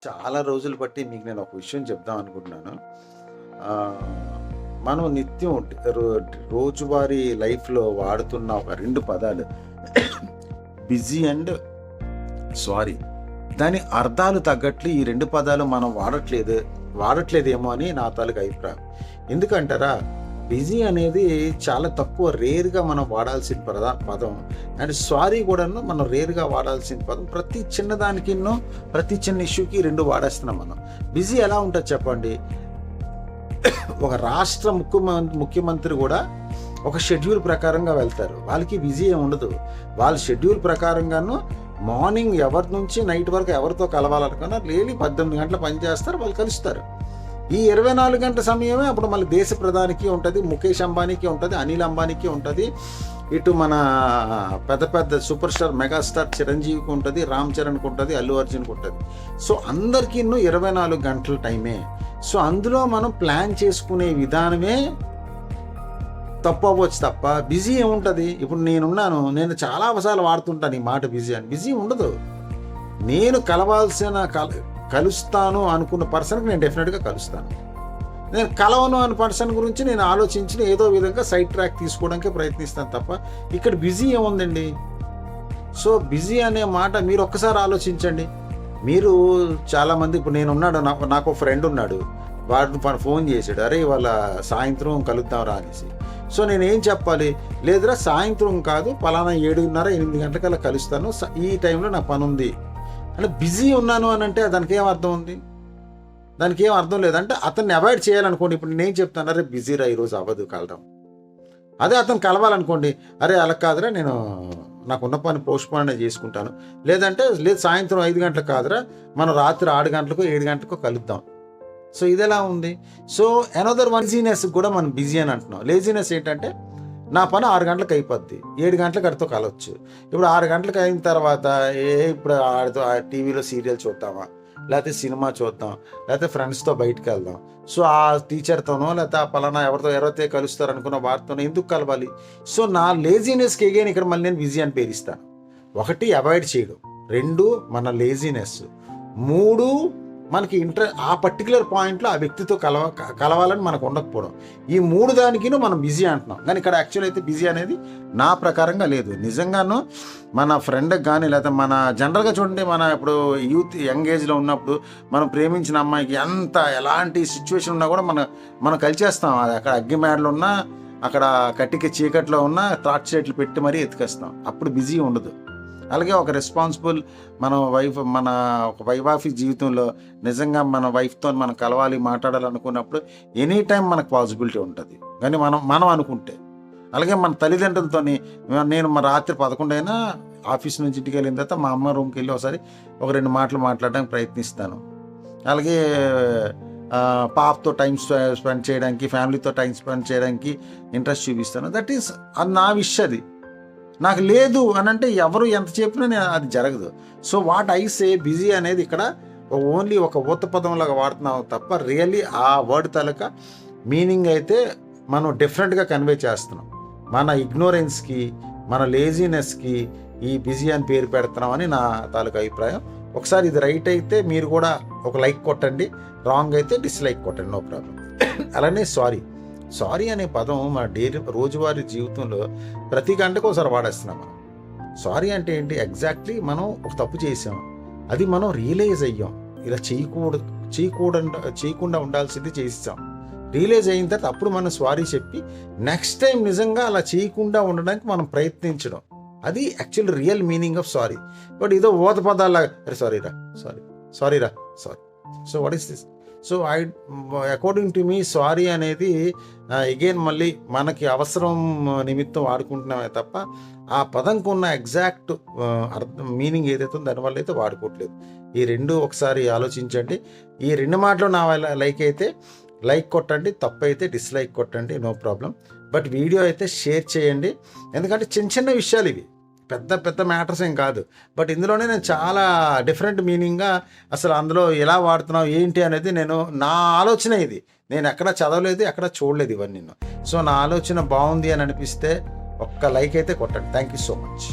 చాలా రోజులు బట్టి మీకు నేను ఒక విషయం చెప్దాం అనుకుంటున్నాను. ఆహ్, మనం నిత్యం రోజువారీ లైఫ్‌లో వాడుతున్న ఒక 2 పదాలు బిజీ అండ్ సారీ. దాని అర్థాలు తగ్గట్లు ఈ 2 పదాలు మనం వాడట్లేదేమో అని నా తాలూకు అభిప్రాయం. ఎందుకంటారా? బిజీ అనేది చాలా తక్కువ రేర్‌గా మనం వాడాల్సిన పదం. అండ్ సారీ కూడాను మనం రేర్‌గా వాడాల్సిన పదం. ప్రతి చిన్నదానికిను, ప్రతి చిన్న ఇష్యూకి 2 వాడేస్తున్నాం మనం. బిజీ ఎలా ఉంటది చెప్పండి? ఒక రాష్ట్ర ముఖ్యమంత్రి కూడా ఒక షెడ్యూల్ ప్రకారంగా వెళ్తారు. వాళ్ళకి బిజీ ఏమి ఉండదు. వాళ్ళ షెడ్యూల్ ప్రకారంగాను మార్నింగ్ ఎవరి నుంచి నైట్ వరకు ఎవరితో కలవాలనుకున్నా డైలీ 18 గంటలు పని చేస్తారు, వాళ్ళు కలుస్తారు. ఈ 24 గంటల సమయమే అప్పుడు మళ్ళీ దేశ ప్రధానికి ఉంటుంది, ముఖేష్ అంబానీకి ఉంటుంది, అనిల్ అంబానీకి ఉంటుంది, ఇటు మన పెద్ద పెద్ద సూపర్ స్టార్ మెగాస్టార్ చిరంజీవికి ఉంటుంది, రామ్ చరణ్కి ఉంటుంది, అల్లు అర్జున్కి ఉంటుంది. సో అందరికీ 24 గంటల టైమే. సో అందులో మనం ప్లాన్ చేసుకునే విధానమే తప్పు అవ్వచ్చు తప్ప బిజీ ఏముంటుంది. ఇప్పుడు నేను చాలా అవసరాలు వాడుతుంటాను ఈ మాట బిజీ అని. బిజీ ఉండదు. నేను కలుస్తాను అనుకున్న పర్సన్కి నేను డెఫినెట్గా కలుస్తాను. నేను కలవను అనే పర్సన్ గురించి నేను ఆలోచించి ఏదో విధంగా సైడ్ ట్రాక్ తీసుకోవడానికి ప్రయత్నిస్తాను తప్ప ఇక్కడ బిజీ ఏముందండి. సో బిజీ అనే మాట మీరు ఒక్కసారి ఆలోచించండి. మీరు చాలామంది ఇప్పుడు నాకు ఫ్రెండ్ ఉన్నాడు, వాడు ఫోన్ చేశాడు, అరే ఇవాళ సాయంత్రం కలుద్దాం రా అనేసి. సో నేనేం చెప్పాలి? లేదురా సాయంత్రం కాదు, పలానా 7:30 8 గంటలకల్లా కలుస్తాను, ఈ టైంలో నా పని ఉంది అంటే బిజీ ఉన్నాను అని అంటే దానికి ఏం అర్థం ఉంది? దానికి ఏం అర్థం లేదంటే అతన్ని అవాయిడ్ చేయాలనుకోండి. ఇప్పుడు నేనేం చెప్తాను, అరే బిజీరా ఈరోజు అవ్వదు కలవడం. అదే అతను కలవాలనుకోండి, అరే అలా కాదురా నేను నాకున్న పని పోస్ట్పోన్ అనేది చేసుకుంటాను, లేదు సాయంత్రం 5 గంటలకు కాదురా మనం రాత్రి 6 గంటలకు 7 గంటలకు కలుద్దాం. సో ఇది ఎలా ఉంది? సో అనదర్ వన్ లేజినెస్ కూడా మనం బిజీ అని అంటున్నాం. లేజినెస్ ఏంటంటే నా పని 6 గంటలకు అయిపోద్ది, 7 గంటలకు అడితో కలవచ్చు. ఇప్పుడు 6 గంటలకు అయిన తర్వాత ఇప్పుడు ఆడితో టీవీలో సీరియల్ చూద్దామా, లేకపోతే సినిమా చూద్దాం, లేకపోతే ఫ్రెండ్స్తో బయటకు వెళ్దాం. సో ఆ టీచర్తోనో లేకపోతే ఆ పలానా ఎవరైతే కలుస్తారు అనుకున్న వారితోనో ఎందుకు కలవాలి? సో నా లేజినెస్కి ఎగైన్ ఇక్కడ మళ్ళీ నేను బిజీ అని పేరిస్తాను. 1 అవాయిడ్ చేయడం, 2 మన లేజినెస్, 3 మనకి ఆ పర్టికులర్ పాయింట్లో ఆ వ్యక్తితో కలవాలని మనకు ఉండకపోవడం. ఈ 3 దానికి మనం బిజీ అంటున్నాం. కానీ ఇక్కడ యాక్చువల్ అయితే బిజీ అనేది నా ప్రకారంగా లేదు. నిజంగాను మన ఫ్రెండ్కి కానీ లేకపోతే మన జనరల్గా చూడండి, మన ఇప్పుడు యంగ్ ఏజ్లో ఉన్నప్పుడు మనం ప్రేమించిన అమ్మాయికి ఎలాంటి సిచ్యువేషన్ ఉన్నా కూడా మనం కలిచేస్తాం. అది అక్కడ అగ్గిమేడలు ఉన్నా, అక్కడ కట్టికి చీకట్లో ఉన్నా టార్చ్ లైట్లు పెట్టి మరీ ఎత్తుకొస్తాం. అప్పుడు బిజీ ఉండదు. అలాగే ఒక రెస్పాన్సిబుల్ మన ఒక వైవాహిక జీవితంలో నిజంగా మన వైఫ్తో మనం కలవాలి, మాట్లాడాలనుకున్నప్పుడు ఎనీ టైం మనకు పాసిబిలిటీ ఉంటుంది. కానీ మనం అనుకుంటే. అలాగే మన తల్లిదండ్రులతో నేను రాత్రి 11 అయినా ఆఫీస్ నుంచి ఇంటికి వెళ్ళిన తర్వాత మా అమ్మ రూమ్కి వెళ్ళి ఒకసారి 2 మాటలు మాట్లాడడానికి ప్రయత్నిస్తాను. అలాగే పాపతో టైం స్పెండ్ చేయడానికి, ఫ్యామిలీతో టైం స్పెండ్ చేయడానికి ఇంట్రెస్ట్ చూపిస్తాను. దట్ ఈస్ అది నా విషయది. నాకు లేదు అని అంటే ఎవరు ఎంత చెప్పినా అది జరగదు. So what I say busy అనేది ఇక్కడ ఓన్లీ ఒక ఊత పదంలాగా వాడుతున్నాం తప్ప రియల్లీ ఆ వర్డ్ తాలూకా మీనింగ్ అయితే మనం డిఫరెంట్గా కన్వే చేస్తున్నాం. మన ఇగ్నోరెన్స్కి, మన లేజినెస్కి ఈ బిజీ అని పేరు పెడుతున్నామని నా తాలూకా అభిప్రాయం. ఒకసారి ఇది రైట్ అయితే మీరు కూడా ఒక లైక్ కొట్టండి, రాంగ్ అయితే డిస్లైక్ కొట్టండి, నో ప్రాబ్లం. అలానే సారీ అనే పదం మన రోజువారీ జీవితంలో ప్రతి గంటకు ఒకసారి వాడేస్తున్నాం మనం. సారీ అంటే ఏంటి? ఎగ్జాక్ట్లీ మనం ఒక తప్పు చేసాం, అది మనం రియలైజ్ అయ్యాం, ఇలా చేయకుండా ఉండాల్సింది చేసాం. రియలైజ్ అయిన తర్వాత అప్పుడు మనం సారీ చెప్పి నెక్స్ట్ టైం నిజంగా అలా చేయకుండా ఉండడానికి మనం ప్రయత్నించడం, అది actual real meaning of sorry. But ఇదో ఊత పదాల్లాగా సారీరా. So what is this? So according to me sorry అనేది అగైన్ మళ్ళీ మనకి అవసరం నిమిత్తం వాడుకుంటున్నామే తప్ప ఆ పదంకు ఉన్న ఎగ్జాక్ట్ మీనింగ్ ఏదైతే ఉందో దానివల్ల అయితే వాడుకోవట్లేదు. ఈ 2 ఒకసారి ఆలోచించండి. ఈ 2 మాటలు నా లైక్ అయితే లైక్ కొట్టండి, తప్పు అయితే డిస్లైక్ కొట్టండి, నో ప్రాబ్లం. బట్ వీడియో అయితే షేర్ చేయండి. ఎందుకంటే చిన్న విషయాలు ఇవి, పెద్ద మ్యాటర్స్ ఏం కాదు. బట్ ఇందులోనే నేను చాలా డిఫరెంట్ మీనింగ్గా అసలు అందులో ఎలా వాడుతున్నావు ఏంటి అనేది నా ఆలోచన ఇది. నేను ఎక్కడ చదవలేదు, ఎక్కడ చూడలేదు ఇవన్నీ. సో నా ఆలోచన బాగుంది అని అనిపిస్తే ఒక్క లైక్ అయితే కొట్టండి. Thank you so much.